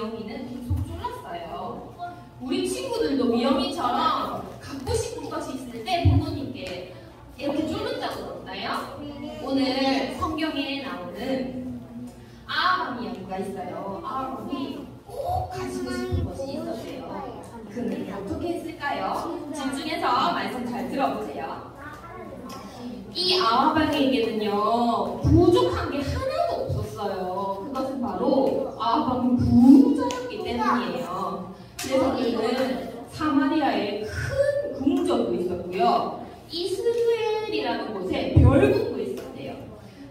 위영이는 계속 졸랐어요. 우리 친구들도 위영이처럼 갖고 싶은 것이 있을 때 부모님께 이렇게 쫄른 적은 없나요? 오늘 성경에 나오는 아하방 이야기가 있어요. 아하방이 꼭 가지고 싶은 것이 있었대요. 그는 어떻게 했을까요? 집중해서 말씀 잘 들어보세요. 이 아하방에게는요, 부족한 게 하나도 없었어요. 그것은 바로 아하방은 부자였기 때문이에요. 그래서 그는 사마리아에 큰 궁전도 있었고요, 이스라엘이라는 곳에 별궁도 있었대요.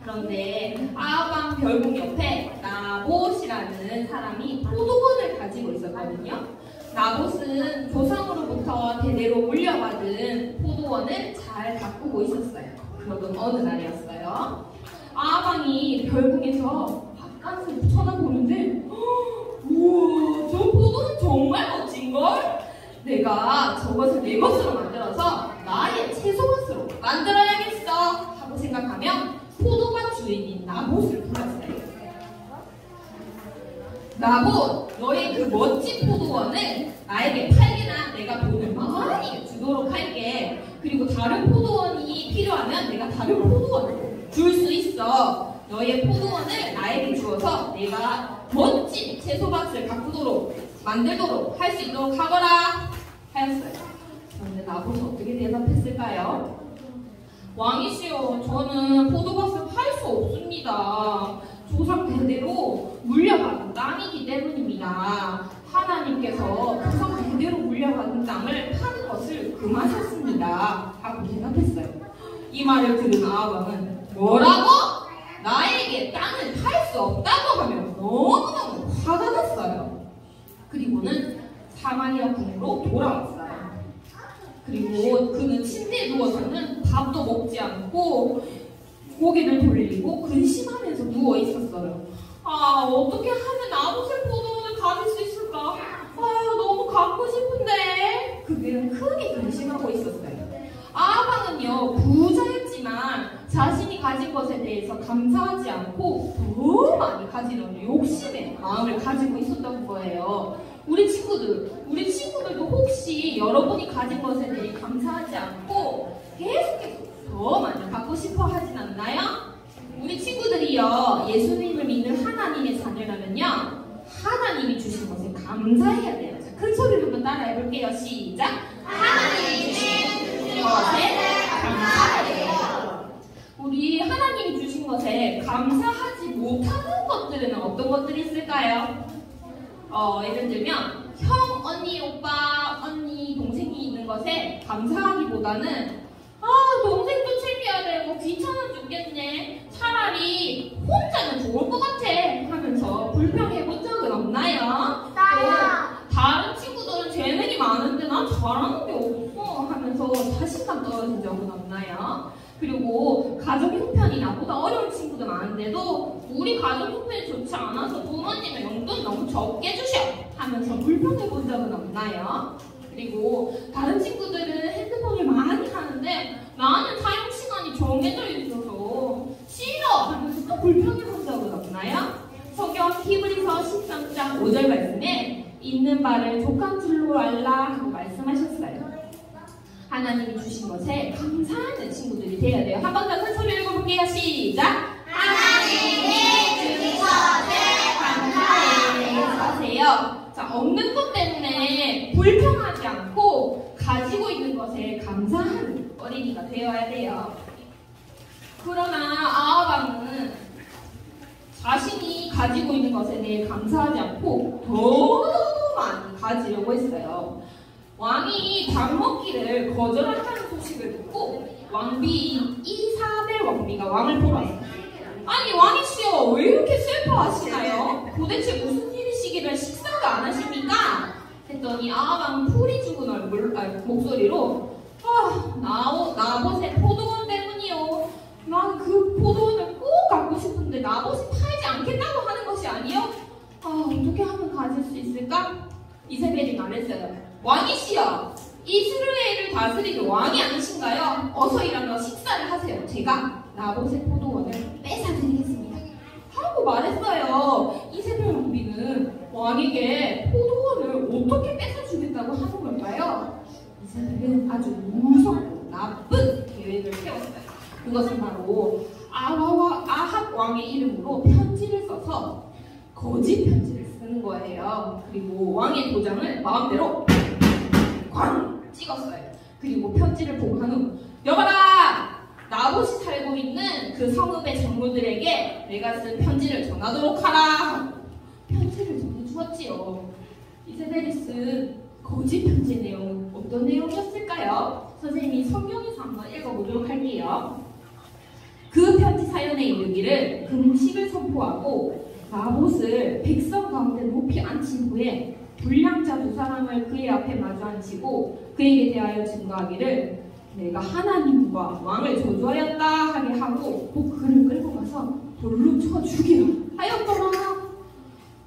그런데 아하방 별궁 옆에 나봇이라는 사람이 포도원을 가지고 있었거든요. 나봇은 조상으로부터 대대로 물려받은 포도원을 잘 가꾸고 있었어요. 그러던 어느 날이었어요. 아하방이 별궁에서 바깥을 쳐다보는데, 우와, 저 포도는 정말 멋진걸? 내가 저것을 내 것으로 만들어서 나의 채소밭으로 만들어야겠어 하고 생각하며 포도밭 주인인 나봇을 불렀어요. 나봇, 너의 그 멋진 포도원을 나에게 팔게나 내가 돈을 많이 주도록 할게. 그리고 다른 포도원이 필요하면 내가 다른 포도원을 줄 수 있어. 너의 포도원을 나에게 주어서 내가 멋진 채소밭을 가꾸도록 만들도록 할 수 있도록 하거라 하였어요. 그런데 나봇은 어떻게 대답했을까요? 왕이시여, 저는 포도밭을 팔 수 없습니다. 조상 대대로 물려받은 땅이기 때문입니다. 하나님께서 조상 대대로 물려받은 땅을 파는 것을 금하셨습니다 하고 대답했어요. 이 말을 들은 아하방은 뭐라고? 나에게 땅을 팔 수 없다고 하며 너무너무 화가 났어요. 그리고는 사마리아 궁으로 돌아왔어요. 그리고 그는 침대에 누워서는 밥도 먹지 않고 고개를 돌리고 근심하면서 누워 있었어요. 아, 어떻게 하면 나봇의 포도원을 가질 수 있을까? 아유, 너무 갖고 싶은데. 그는 크게 근심하고 있었어요. 아하방은요, 부자였지만 자신이 가진 것에 대해서 감사하지 않고 더 많이 가지려는 욕심의 마음을 가지고 있었던 거예요. 우리 친구들도 혹시 여러분이 가진 것에 대해 감사하지 않고 계속 더 많이 갖고 싶어 하진 않나요? 우리 친구들이요, 예수님을 믿는 하나님의 자녀라면요, 하나님이 주신 것에 감사해야 돼요. 자, 큰 소리로 한번 따라 해볼게요. 시작! 하나님이 주신 것에 감사해요. 우리 하나님이 주신 것에 감사하지 못하는 것들은 어떤 것들이 있을까요? 예를 들면 형, 언니, 오빠, 언니, 동생이 있는 것에 감사하기보다는 동생도 챙겨야 되고 귀찮아 죽겠네, 차라리 혼자는 좋을 것 같아 하면서 불평해 본 적은 없나요? 다른 친구들은 재능이 많은데 난 잘하는 게 없어 하면서 자신감 떨어진 적은 없나요? 그리고 가족 형편이 나보다 어려운 친구도 많은데도 우리 가족 형편이 좋지 않아서 부모님의 용돈 너무 적게 주셔 하면서 불평해 본 적은 없나요? 그리고 다른 친구들은 핸드폰을 많이 하는데 나는 사용 시간이 정해져 있어서 싫어 하면서 또 불평해 본 적은 없나요? 성경 히브리서 13장 5절 말씀에 있는 바를 족한 줄로 알라 하고 말씀하셨어요. 하나님이 주신 것에 감사하는 친구들이 돼야 돼요. 한 번 더 큰 소리로 읽어볼게요. 시작! 하나님이 주신 것에 감사하세요. 자, 없는 것 때문에 불평하지 않고 가지고 있는 것에 감사하는 어린이가 되어야 돼요. 그러나 아하방은 자신이 가지고 있는 것에 대해 감사하지 않고 더 많이 가지려고 했어요. 왕이 밥 먹기를 거절한다는 소식을 듣고 왕비인 이사벨 왕비가 왕을 보러 왔어요. 아니, 왕이시여, 왜 이렇게 슬퍼하시나요? 도대체 무슨 일이시기를 식사도 안 하십니까? 했더니 아하방은 풀이 죽은 목소리로 나봇의 포도원 때문이요. 난 그 포도원을 꼭 갖고 싶은데 나봇이 팔지 않겠다고 하는 것이 아니요? 어떻게 하면 가질 수 있을까? 이세벨이 말했어요. 왕이시여, 이스라엘을 다스리는 왕이 아니신가요? 어서 일어나 식사를 하세요. 제가 나봇의 포도원을 뺏어드리겠습니다 하고 말했어요. 이세벨 왕비는 왕에게 포도원을 어떻게 뺏어주겠다고 하는 걸까요? 이세벨은 아주 무섭고 나쁜 계획을 세웠어요. 그것은 바로 아합 왕의 이름으로 편지를 써서 거짓 편지를 쓰는 거예요. 그리고 왕의 도장을 마음대로 꽝 찍었어요. 그리고 편지를 보고한 후 여봐라! 나봇이 살고 있는 그 성읍의 장로들에게 내가 쓴 편지를 전하도록 하라 하고 편지를 전해주었지요. 이세벨이 쓴 거짓 편지 내용은 어떤 내용이었을까요? 선생님이 성경에서 한번 읽어보도록 할게요. 그 편지 사연에 이르기를 금식을 선포하고 나봇을 백성 가운데 높이 앉힌 후에 불량자 두 사람을 그의 앞에 마주 앉히고 그에게 대하여 증거하기를 내가 하나님과 왕을 저주하였다 하게 하고 꼭 그를 끌고 가서 돌로 쳐 죽이라 하였더라.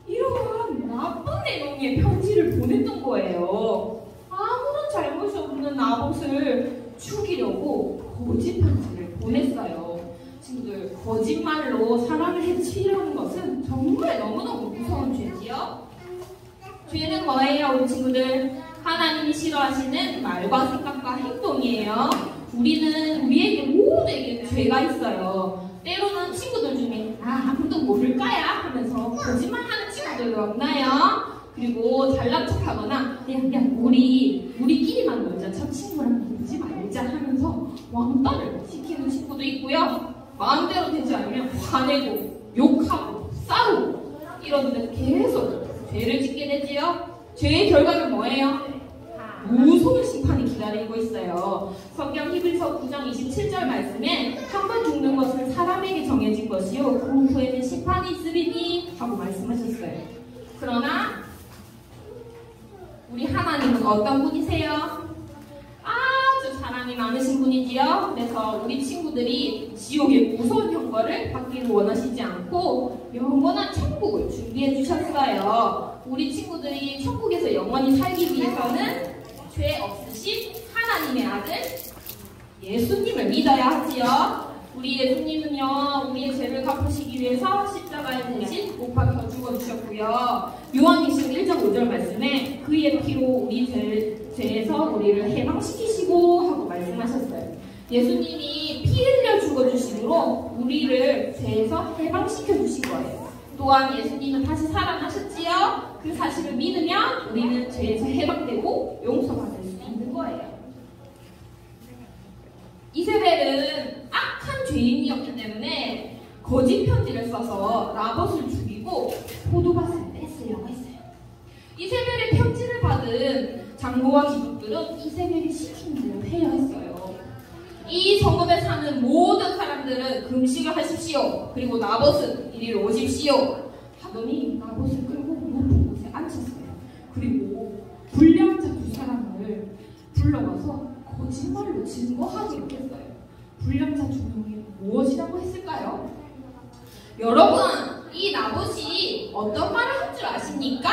이러한 나쁜 내용의 편지를 보냈던 거예요. 아무런 잘못이 없는 나봇을 죽이려고 거짓 편지를 보냈어요. 친구들, 거짓말로 사람을 해치려는 것은 정말 너무너무 무서운 죄지요. 죄는 뭐예요, 우리 친구들? 하나님이 싫어하시는 말과 생각과 행동이에요. 우리에게 모두에게 죄가 있어요. 때로는 친구들 중에 아무도 모를까야 하면서 거짓말하는 친구들도 없나요? 그리고 잘난 척하거나 야 우리끼리만 놀자, 저 친구랑 놀지 말자 하면서 왕따를 시키는 친구도 있고요. 마음대로 되지 않으면 화내고 욕하고 싸우고 이런데 계속 죄를 짓게 되지요. 죄의 결과는 뭐예요? 무서운 심판이 기다리고 있어요. 성경 히브리서 9장 27절 말씀에 한 번 죽는 것은 사람에게 정해진 것이요 그 후에는 심판이 있으리니 하고 말씀하셨어요. 그러나 우리 하나님은 어떤 분이세요? 아주 사랑이 많으신 분이지요. 그래서 우리 친구들이 지옥의 무서운 형벌을 받기를 원하시지 않고 영원한 천국을 준비해 주셨어요. 우리 친구들이 천국에서 영원히 살기 위해서는 죄 없으신 하나님의 아들 예수님을 믿어야 하지요. 우리 예수님은요, 우리의 죄를 갚으시기 위해서 십자가에 대신 못 박혀 죽어주셨고요. 요한계시록 1장 5절 말씀에 그의 피로 우리 죄에서 우리를 해방시키시고 하고 말씀하셨어요. 예수님이 피 흘려 죽어주심으로 우리를 죄에서 해방시켜 주신 거예요. 또한 예수님은 다시 살아나셨지요. 그 사실을 믿으면 우리는 죄에서 해방되고 용서받을 수 있는 거예요. 이세벨은 악한 죄인이었기 때문에 거짓 편지를 써서 나봇을 죽이고 포도밭을 뺏으려고 했어요. 이세벨의 편지를 받은 장로와 귀족들은 이세벨이 시킨 대로 회여했어요. 이 성읍에 사는 모든 사람들은 금식을 하십시오. 그리고 나봇은 이리로 오십시오. 하더니 나봇을 끌고 높은 곳에 앉혔어요. 그리고 불량자 두 사람을 불러와서 거짓말로 증거하기로 했어요. 불량자 두 명이 무엇이라고 했을까요? 여러분, 이 나봇이 어떤 말을 할 줄 아십니까?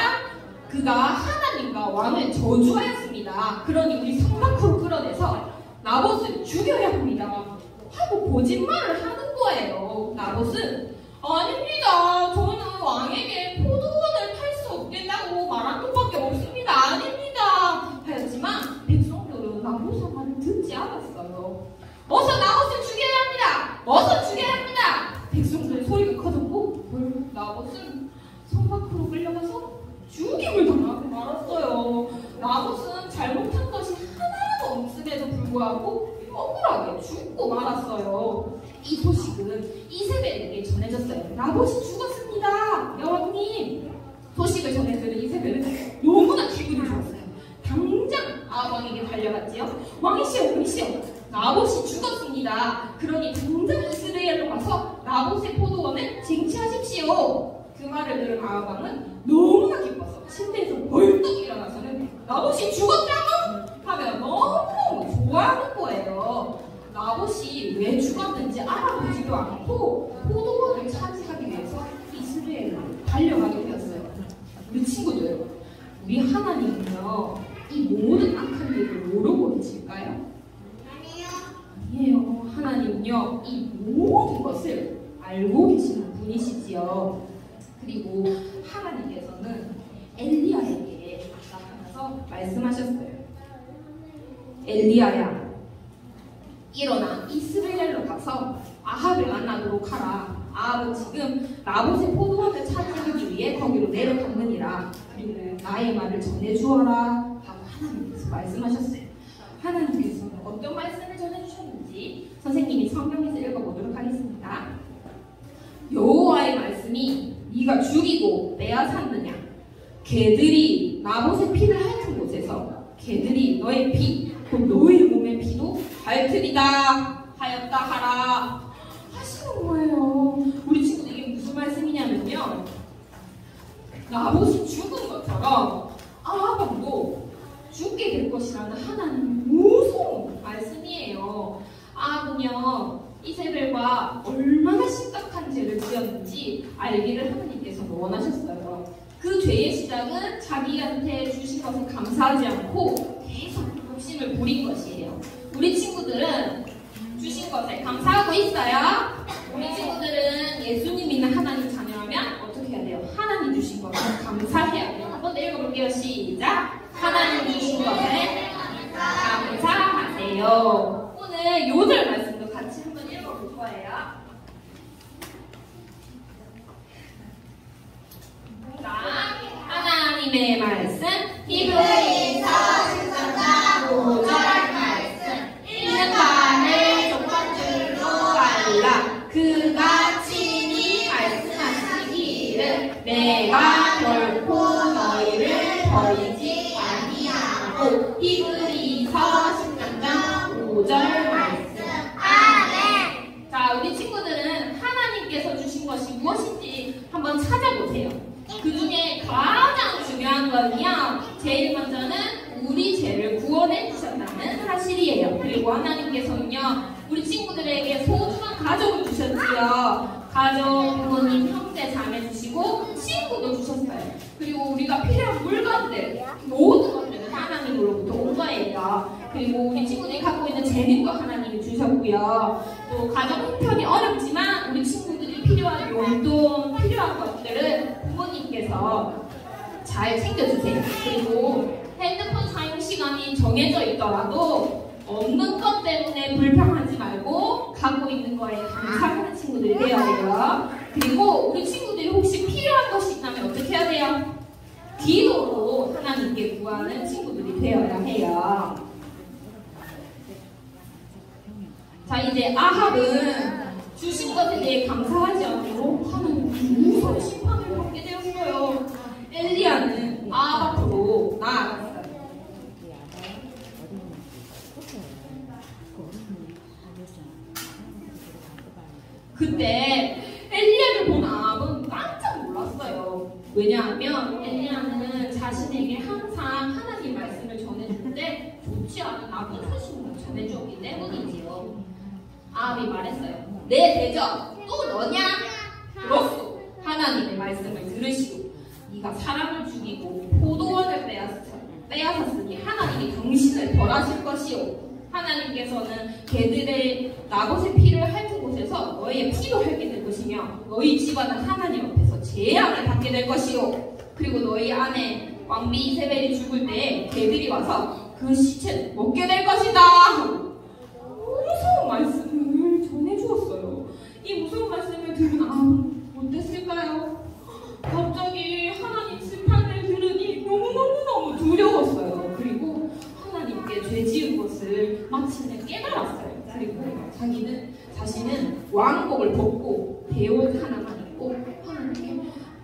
그가 하나님과 왕을 저주하였습니다. 그러니 우리 성 밖으로 끌어내서 나봇을 죽여야 합니다 하고 거짓말을 하는 거예요. 나봇은 아닙니다. 저는 왕에게 포도원을 팔 수 없겠다고 말한 것밖에 없습니다. 아닙니다. 하였지만 백성들은 나봇의 말을 듣지 않았어요. 어서 나봇을 죽여야 합니다. 어서 죽여야 합니다. 백성들의 소리가 커졌고 나봇은 성 밖으로 끌려가서 죽임을 당하고 말았어요. 나봇은 잘못한 것이 하나도 없음에도 불구하고 억울하게 죽고 말았어요. 이 소식은 이세벨에게 전해졌어요. 나봇이 죽었습니다. 여왕님. 소식을 전해 들은 이세벨은 너무나 기분이 좋았어요. 당장 왕에게 달려갔지요. 왕이시여, 나봇이 죽었습니다. 그러니 당장 이스라엘로 가서 나봇의 포도원을 쟁취하십시오. 그 말을 들은 왕은 너무나 기뻐서 침대에서 벌떡 일어나서는 나봇이 죽었다고 하면 너무너무 좋아하는 거예요. 나봇이 왜 죽었는지 알아보지도 않고 포도원을 차지하기 위해서 이스라엘로 달려가게 되었어요. 우리 친구들, 우리 하나님은요, 이 모든 악한 일을 모르고 계실까요? 아니에요. 하나님은요, 이 모든 것을 알고 계시는 분이시지요. 그리고 하나님께서는 말씀하셨어요. 엘리야야, 일어나 이스라엘로 가서 아합을 만나도록 하라. 아합은 지금 나봇의 포도원을 차지하기 위해 거기로 내려갔느니라. 그리고 나의 말을 전해주어라 하고 하나님께서 말씀하셨어요. 하나님께서는 어떤 말씀을 전해주셨는지 선생님이 성경에서 읽어보도록 하겠습니다. 여호와의 말씀이 네가 죽이고 빼앗았느냐? 개들이 나봇의 피를 핥은 곳에서 개들이 너의 피, 곧 너의 몸의 피도 핥으리다 하였다 하라 하시는 거예요. 우리 친구들 이게 무슨 말씀이냐면요, 나봇이 죽은 것처럼 아합도 죽게 될 것이라는 하나님의 무서운 말씀이에요. 아합은요, 이세벨과 얼마나 심각한 죄를 지었는지 알기를 하나님께서 원하셨어요. 그 죄의 시작은 자기한테 주신 것에 감사하지 않고 계속 욕심을 부린 것이에요. 우리 친구들은 주신 것에 감사하고 있어요? 우리 친구들은 예수님 믿는 하나님 자녀라면 어떻게 해야 돼요? 하나님 주신 것에 감사해야 돼요. 한번 읽어볼게요. 시작! 하나님 주신 것에 감사하세요. 오늘 요절 말씀도 같이 한번 읽어볼 거예요. 자, 하나님의 말씀 히브리서 13장 5절 말씀. 읽는 바를 족관줄로 갈라. 그가 친히 말씀하시기를 내가 결코 너희를 버리지 아니하고. 히브리서 13장 5절 말씀. 아멘. 자, 우리 친구들은 하나님께서 주신 것이 무엇인지 한번 찾아보세요. 그 중에 가장 중요한 건요, 제일 먼저는 우리 죄를 구원해 주셨다는 사실이에요. 그리고 하나님께서는요, 우리 친구들에게 소중한 가족을 주셨지요. 가족, 부모님, 형제, 자매 주시고 친구도 주셨어요. 그리고 우리가 필요한 물건들, 모든 것들은 하나님으로부터 온 거예요. 그리고 우리 친구들이 갖고 있는 재능도 하나님이 주셨고요. 또 가정 형편이 어렵지만 우리 친구들이 필요한 용돈, 필요한 것들은 부모님께서 잘 챙겨주세요. 그리고 핸드폰 사용 시간이 정해져 있더라도 없는 것 때문에 불평하지 말고 갖고 있는 거에 감사하는 친구들이 되어야 돼요. 그리고 우리 친구들이 혹시 필요한 것이 있다면 어떻게 해야 돼요? 기도로 하나님께 구하는 친구들이 되어야 해요. 자, 이제 아합은 주신 것에 대해 감사하지 않고 하나님 무서운 심판을 받게 되었어요. 엘리야는 아합 앞으로 나아갔어요. 그때 엘리야를 본 아합은 깜짝 놀랐어요. 왜냐하면 엘리야는 자신에게 항상 하나님 말씀을 전해주는데 좋지 않은 나쁜 소식을 전해주었기 때문이지요. 아합이 말했어요. 내 대적 또 너냐? 그렇소. 하나님의 말씀을 들으시오. 네가 사람을 죽이고 포도원을 빼앗았으니 하나님이 당신을 벌하실 것이오. 하나님께서는 개들의 나봇의 피를 핥은 곳에서 너희의 피도 핥게 될 것이며 너희 집안은 하나님 앞에서 재앙을 받게 될 것이오. 그리고 너희 아내 왕비 이세벨이 죽을 때 개들이 와서 그 시체를 먹게 될 것이다. 무서운 말씀을 전해주었어요. 이 무서운 말씀을 들은 아합은 어땠을까요? 갑자기 하나님 심판을 들으니 너무너무 두려웠어요. 그리고 하나님께 죄 지은 것을 마침내 깨달았어요. 그리고 자신은 왕복을 벗고 배옷 하나만 입고 하나님께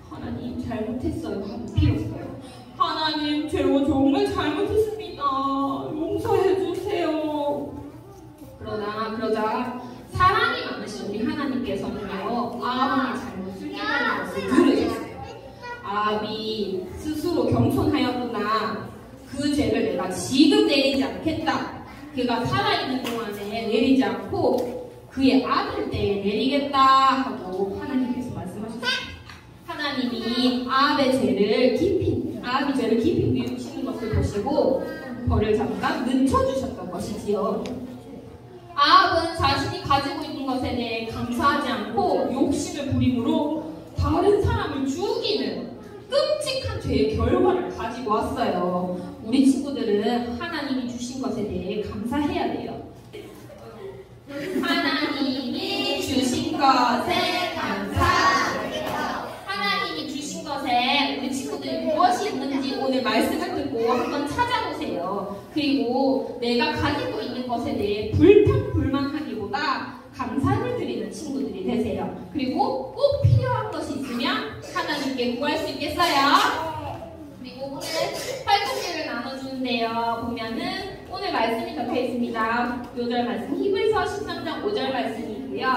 하나님 잘못했어요 하고 빌었어요. 하나님 제가 정말 잘못했습니다. 용서해 주세요. 그러자 사랑이 많으신 우리 하나님께서는요, 아합의 잘못을 깨달은 것을 들으셨어요. 아합이 스스로 겸손하였구나. 그 죄를 내가 지금 내리지 않겠다. 그가 살아있는 동안에 내리지 않고 그의 아들 때에 내리겠다 하고 하나님께서 말씀하셨어요. 하나님이 아합의 죄를 깊이 뉘우치는 것을 보시고 벌을 잠깐 늦춰주셨던 것이지요. 아합은 자신이 가지고 있는 것에 대해 감사하지 않고 욕심을 부림으로 다른 사람을 죽이는 끔찍한 죄의 결과를 가지고 왔어요. 우리 친구들은 하나님이 주신 것에 대해 감사해야 돼요. 하나님이 주신 것에 감사해요. 하나님이 주신 것에 우리 친구들이 무엇이 있는지 오늘 말씀을 듣고 한번 찾아보세요. 그리고 내가 가지고 있는 것에 대해 불평불만하기보다 감사를 드리는 친구들이 되세요. 그리고 꼭 필요한 것이 있으면 하나님께 구할 수 있겠어요? 그리고 오늘 활동지를 나눠주는데요. 보면은 오늘 말씀이 적혀 있습니다. 5절 말씀, 히브리서 13장 5절 말씀이고요.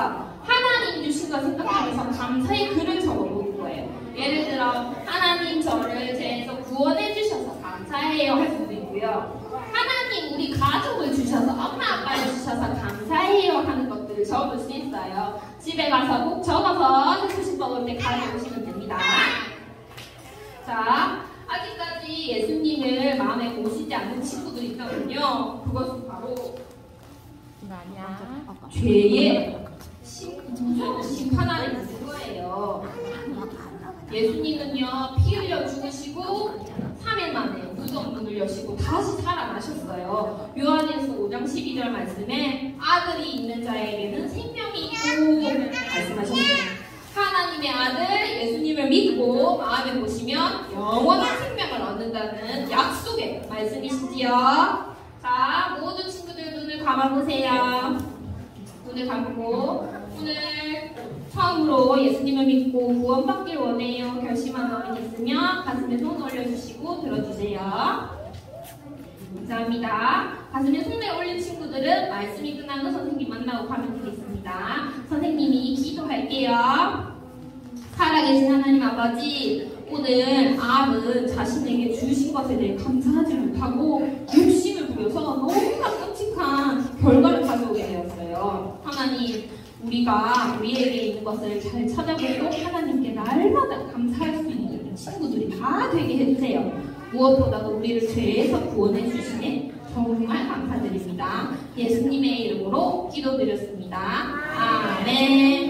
하나님 주신 거 생각하면서 감사의 글을 적어보는 거예요. 예를 들어 하나님 저를 죄에서 구원해 주셔서 감사해요 할 수도 있고요. 하나님 우리 가족을 주셔서 엄마 아빠를 주셔서 감사해요 하는 것들을 적을 수 있어요. 집에 가서 꼭 적어서 해주신 먹을 때 가져오시면 됩니다. 자, 아직까지 예수님을 마음에 모시지 않는 친구들이 있거든요. 그것은 바로 죄의 심판 아래 있는 거예요. 예수님은요, 피 흘려 죽으시고 3일 만에 무덤 문을 여시고 다시 살아나셨어요. 요한일서 5장 12절 말씀에 아들이 있는 자에게는 생명이 있고 말씀하셨어요. 하나님의 아들 예수님을 믿고 마음에 모시면 영원한 생명을 얻는다는 약속의 말씀이시지요. 자, 모든 친구들 눈을 감아보세요. 눈을 감고 오늘 처음으로 예수님을 믿고 구원받길 원해요 결심한 마음이 있으면 가슴에 손 올려주시고 들어주세요. 감사합니다. 가슴에 손을 올린 친구들은 말씀이 끝나면 선생님 만나고 가면 되겠습니다. 선생님이 기도할게요. 살아계신 하나님 아버지, 오늘 아합은 자신에게 주신 것에 대해 감사하지 못하고 욕심을 부려서 너무나 끔찍한 결과를 가져오게 되었어요. 하나님, 우리가 우리에게 있는 것을 잘 찾아보고 하나님께 날마다 감사할 수 있는 친구들이 다 되게 해주세요. 무엇보다도 우리를 죄에서 구원해 주시니 정말 감사드립니다. 예수님의 이름으로 기도드렸습니다. 아멘.